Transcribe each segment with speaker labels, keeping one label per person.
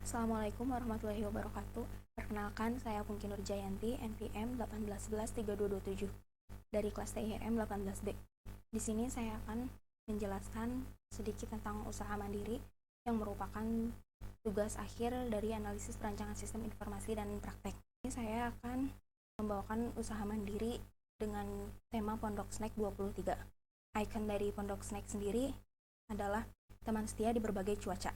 Speaker 1: Assalamualaikum warahmatullahi wabarakatuh. Perkenalkan, saya Pungki Nurjayanti, NPM 18113227 dari kelas TIRM 18B. Di sini saya akan menjelaskan sedikit tentang usaha mandiri yang merupakan tugas akhir dari analisis perancangan sistem informasi dan praktek. Ini saya akan membawakan usaha mandiri dengan tema Pondok Snack 23. Icon dari Pondok Snack sendiri adalah teman setia di berbagai cuaca.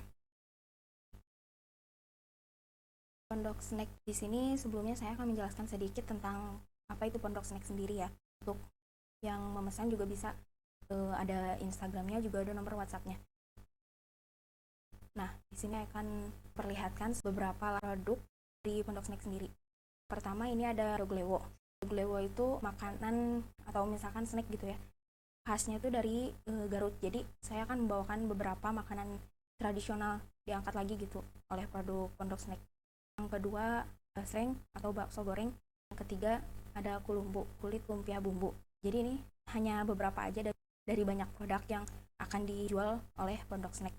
Speaker 1: Pondok Snack di sini sebelumnya saya akan menjelaskan sedikit tentang apa itu Pondok Snack sendiri ya. Untuk yang memesan juga bisa ada Instagramnya, juga ada nomor WhatsAppnya. Nah, di sini akan perlihatkan beberapa produk di Pondok Snack sendiri. Pertama ini ada Doglewo. Doglewo itu makanan atau misalkan snack gitu ya. Khasnya itu dari Garut. Jadi saya akan membawakan beberapa makanan tradisional diangkat lagi gitu oleh produk Pondok Snack. Yang kedua, basreng atau bakso goreng. Yang ketiga, ada kulumbu, kulit lumpia bumbu. Jadi ini hanya beberapa aja dari banyak produk yang akan dijual oleh Pondok Snack.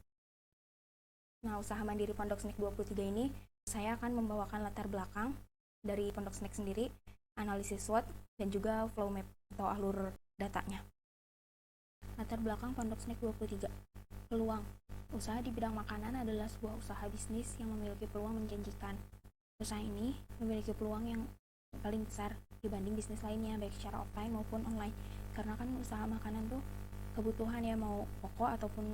Speaker 1: Nah, usaha mandiri Pondok Snack 23 ini, saya akan membawakan latar belakang dari Pondok Snack sendiri, analisis SWOT, dan juga flow map atau alur datanya. Latar belakang Pondok Snack 23. Peluang. Usaha di bidang makanan adalah sebuah usaha bisnis yang memiliki peluang menjanjikan. Usaha ini memiliki peluang yang paling besar dibanding bisnis lainnya, baik secara offline maupun online. Karena kan usaha makanan tuh kebutuhan ya, mau pokok ataupun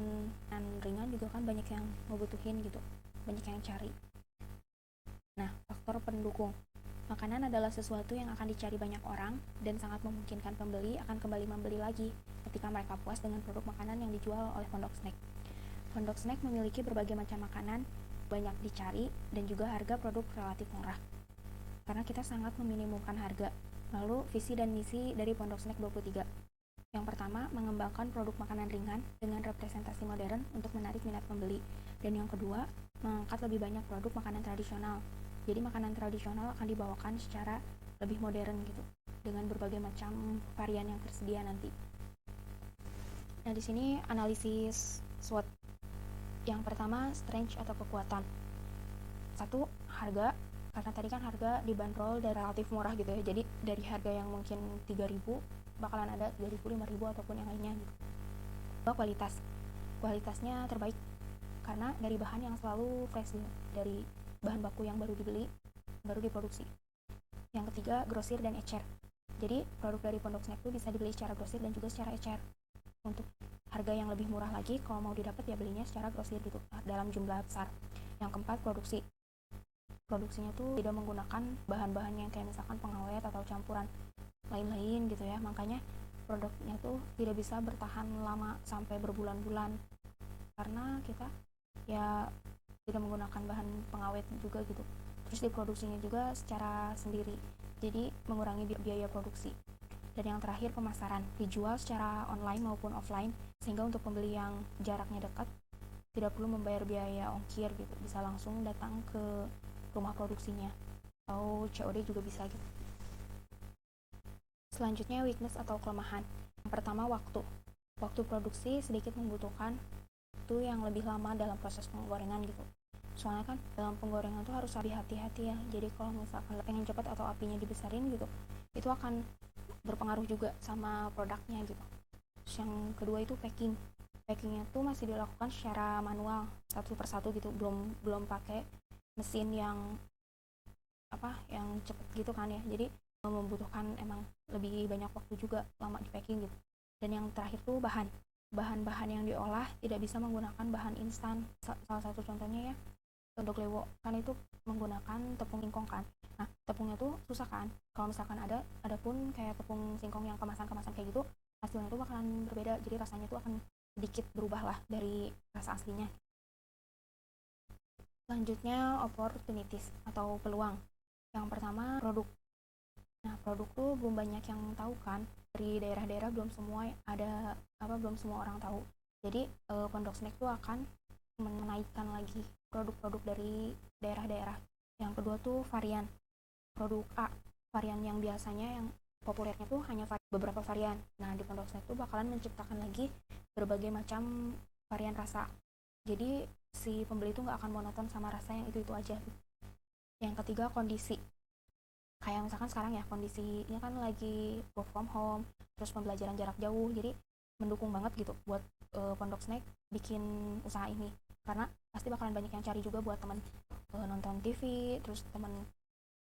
Speaker 1: ringan juga kan banyak yang membutuhin gitu, banyak yang cari. Nah, faktor pendukung. Makanan adalah sesuatu yang akan dicari banyak orang dan sangat memungkinkan pembeli akan kembali membeli lagi ketika mereka puas dengan produk makanan yang dijual oleh Pondok Snack. Pondok Snack memiliki berbagai macam makanan, banyak dicari, dan juga harga produk relatif murah. Karena kita sangat meminimumkan harga. Lalu, visi dan misi dari Pondok Snack 23. Yang pertama, mengembangkan produk makanan ringan dengan representasi modern untuk menarik minat pembeli. Dan yang kedua, mengangkat lebih banyak produk makanan tradisional. Jadi makanan tradisional akan dibawakan secara lebih modern gitu, dengan berbagai macam varian yang tersedia nanti. Nah, di sini analisis SWOT. Yang pertama, strength atau kekuatan. Satu, harga. Karena tadi kan harga dibanderol dari relatif murah gitu ya. Jadi dari harga yang mungkin 3.000 bakalan ada 3.000, 5.000 ataupun yang lainnya gitu. Dua, kualitas. Kualitasnya terbaik karena dari bahan yang selalu fresh gitu, dari bahan baku yang baru dibeli, baru diproduksi. Yang ketiga, grosir dan ecer. Jadi produk dari Pondok Snack itu bisa dibeli secara grosir dan juga secara ecer. Untuk harga yang lebih murah lagi, kalau mau didapat ya belinya secara grosir gitu, dalam jumlah besar. Yang keempat, produksi. Produksinya tuh tidak menggunakan bahan-bahan yang kayak misalkan pengawet atau campuran lain-lain gitu ya. Makanya produknya tuh tidak bisa bertahan lama sampai berbulan-bulan karena kita ya tidak menggunakan bahan pengawet juga gitu. Terus diproduksinya juga secara sendiri, jadi mengurangi biaya produksi. Dan yang terakhir, pemasaran. Dijual secara online maupun offline, sehingga untuk pembeli yang jaraknya dekat tidak perlu membayar biaya ongkir gitu, bisa langsung datang ke rumah produksinya atau COD juga bisa gitu. Selanjutnya, weakness atau kelemahan. Yang pertama, waktu. Waktu produksi sedikit membutuhkan waktu yang lebih lama dalam proses penggorengan gitu. Soalnya kan dalam penggorengan tuh harus lebih hati-hati ya. Jadi kalau misalkan pengen cepat atau apinya dibesarin gitu, itu akan berpengaruh juga sama produknya gitu. Terus yang kedua itu packing. Packingnya tuh masih dilakukan secara manual satu persatu gitu, belum pakai mesin yang yang cepet gitu kan ya. Jadi membutuhkan emang lebih banyak waktu juga, lama di packing gitu. Dan yang terakhir tuh bahan-bahan yang diolah tidak bisa menggunakan bahan instan. Salah satu contohnya ya Doglewo kan itu menggunakan tepung singkong kan. Nah, tepungnya tuh susah kan. Kalau misalkan ada pun kayak tepung singkong yang kemasan-kemasan kayak gitu, hasilnya tuh bakalan berbeda. Jadi rasanya tuh akan sedikit berubah lah dari rasa aslinya. Selanjutnya, opportunities atau peluang. Yang pertama, produk. Nah, produk tuh belum banyak yang tahu kan. Dari daerah-daerah belum semua orang tahu. Jadi Pondok Snack tuh akan menaikkan lagi produk-produk dari daerah-daerah. Yang kedua tuh varian. Produk A, varian yang biasanya yang populernya tuh hanya beberapa varian. Nah, di Pondok Snack tuh bakalan menciptakan lagi berbagai macam varian rasa. Jadi si pembeli itu nggak akan monoton sama rasa yang itu aja. Yang ketiga, kondisi. Kayak misalkan sekarang ya, kondisinya kan lagi work from home, terus pembelajaran jarak jauh, jadi mendukung banget gitu buat Pondok Snack bikin usaha ini, karena pasti bakalan banyak yang cari juga buat teman nonton TV, terus teman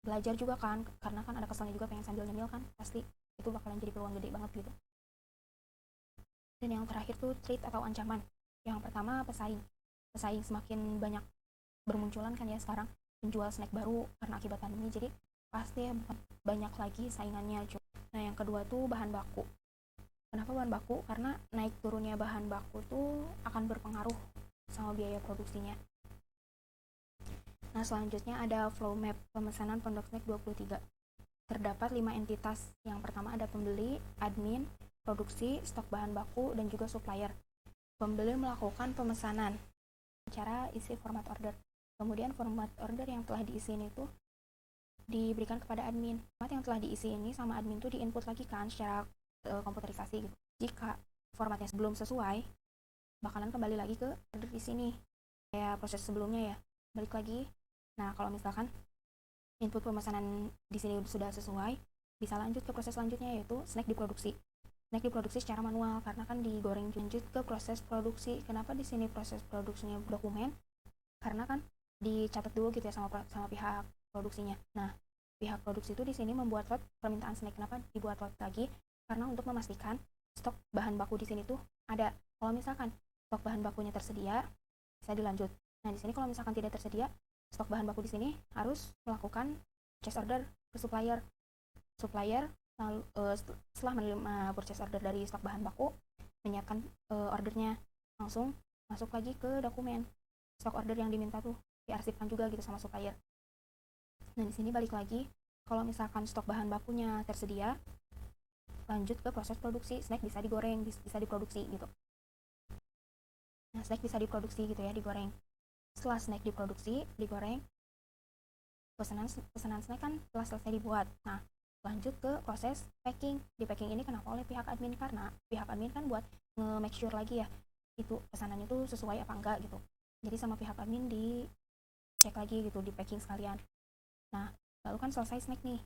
Speaker 1: belajar juga kan, karena kan ada keselnya juga pengen sambil nyemil kan, pasti itu bakalan jadi peluang gede banget gitu. Dan yang terakhir tuh threat atau ancaman. Yang pertama, pesaing. Pesaing semakin banyak bermunculan kan ya sekarang penjual snack baru karena akibat pandemi, jadi pasti ya banyak lagi saingannya. Nah yang kedua tuh bahan baku. Kenapa bahan baku? Karena naik turunnya bahan baku tuh akan berpengaruh sama biaya produksinya. Nah selanjutnya ada flow map pemesanan Pondok Snack 23. Terdapat 5 entitas. Yang pertama ada pembeli, admin, produksi, stok bahan baku, dan juga supplier. Pembeli melakukan pemesanan, cara isi format order. Kemudian format order yang telah diisi ini tuh diberikan kepada admin. Format yang telah diisi ini sama admin tuh diinput lagi kan secara komputerisasi gitu. Jika formatnya belum sesuai, bakalan kembali lagi ke order di sini. Kayak proses sebelumnya ya, balik lagi. Nah, kalau misalkan input pemesanan di sini sudah sesuai, bisa lanjut ke proses selanjutnya, yaitu snack diproduksi. Snack diproduksi secara manual karena kan digoreng. Lanjut ke proses produksi. Kenapa di sini proses produksinya dokumen? Karena kan dicatat dulu gitu ya sama pihak produksinya. Nah, pihak produksi itu di sini membuat lot permintaan snack. Kenapa dibuat lot lagi? Karena untuk memastikan stok bahan baku di sini tuh ada. Kalau misalkan stok bahan bakunya tersedia, bisa dilanjut. Nah, di sini kalau misalkan tidak tersedia stok bahan baku di sini, harus melakukan purchase order ke supplier. Supplier lalu setelah menerima purchase order dari stok bahan baku, menyiapkan ordernya, langsung masuk lagi ke dokumen stok order yang diminta tuh, diarsipkan juga gitu sama supplier. Nah di sini balik lagi, kalau misalkan stok bahan bakunya tersedia, lanjut ke proses produksi. Snack bisa digoreng, bisa diproduksi gitu. Nah snack bisa diproduksi gitu ya, digoreng. Setelah snack diproduksi, digoreng, pesanan snack kan telah selesai dibuat. Nah lanjut ke proses packing. Di packing ini kenapa oleh pihak admin? Karena pihak admin kan buat nge-make sure lagi ya, itu pesanannya tuh sesuai apa enggak gitu. Jadi sama pihak admin dicek lagi gitu, di packing sekalian. Nah lalu kan selesai snack nih,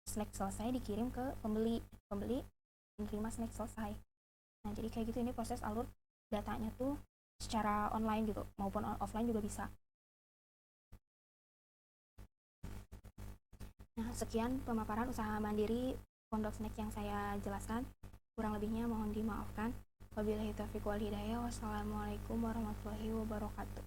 Speaker 1: snack selesai dikirim ke pembeli, pembeli menerima snack selesai. Nah jadi kayak gitu, ini proses alur datanya tuh secara online gitu maupun offline juga bisa. Nah sekian pemaparan usaha mandiri Pondok Snack yang saya jelaskan, kurang lebihnya mohon dimaafkan. Wabillahi taufiq wal hidayah. Wassalamualaikum warahmatullahi wabarakatuh.